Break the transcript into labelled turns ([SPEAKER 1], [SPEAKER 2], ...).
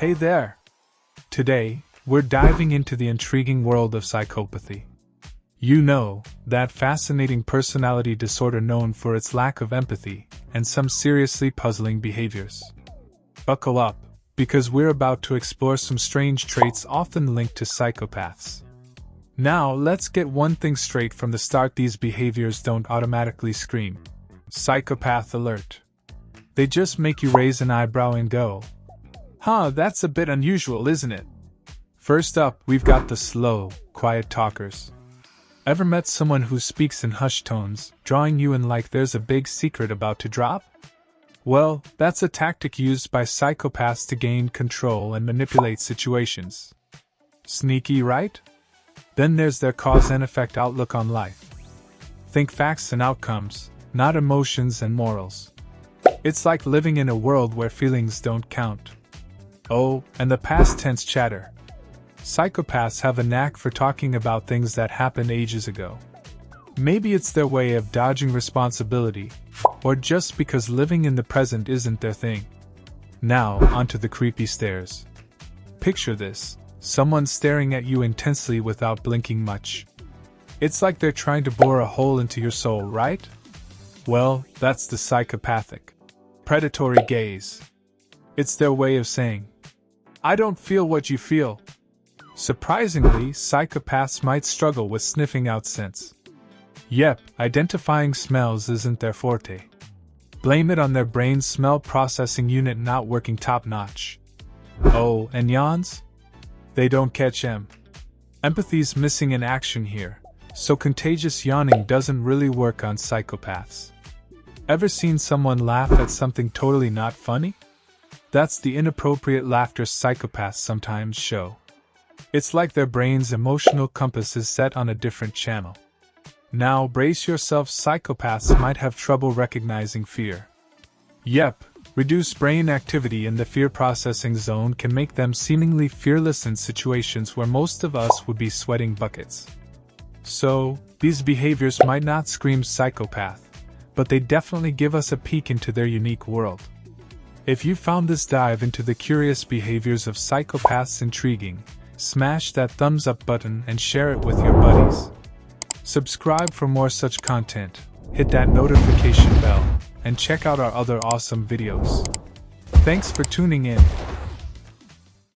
[SPEAKER 1] Hey there! Today, we're diving into the intriguing world of psychopathy. You know, that fascinating personality disorder known for its lack of empathy and some seriously puzzling behaviors. Buckle up, because we're about to explore some strange traits often linked to psychopaths. Now, let's get one thing straight from the start: these behaviors don't automatically scream psychopath alert. They just make you raise an eyebrow and go, "Huh, that's a bit unusual, isn't it?" First up, we've got the slow, quiet talkers. Ever met someone who speaks in hushed tones, drawing you in like there's a big secret about to drop? Well, that's a tactic used by psychopaths to gain control and manipulate situations. Sneaky, right? Then there's their cause and effect outlook on life. Think facts and outcomes, not emotions and morals. It's like living in a world where feelings don't count. Oh, and the past tense chatter. Psychopaths have a knack for talking about things that happened ages ago. Maybe it's their way of dodging responsibility, or just because living in the present isn't their thing. Now, onto the creepy stares. Picture this: someone staring at you intensely without blinking much. It's like they're trying to bore a hole into your soul, right? Well, that's the psychopathic predatory gaze. It's their way of saying, "I don't feel what you feel." Surprisingly, psychopaths might struggle with sniffing out scents. Yep, identifying smells isn't their forte. Blame it on their brain's smell processing unit not working top-notch. Oh, and yawns? They don't catch em. Empathy's missing in action here, so contagious yawning doesn't really work on psychopaths. Ever seen someone laugh at something totally not funny? That's the inappropriate laughter psychopaths sometimes show. It's like their brain's emotional compass is set on a different channel. Now brace yourself, psychopaths might have trouble recognizing fear. Yep, reduced brain activity in the fear processing zone can make them seemingly fearless in situations where most of us would be sweating buckets. So, these behaviors might not scream psychopath, but they definitely give us a peek into their unique world. If you found this dive into the curious behaviors of psychopaths intriguing, smash that thumbs up button and share it with your buddies. Subscribe for more such content, hit that notification bell, and check out our other awesome videos. Thanks for tuning in.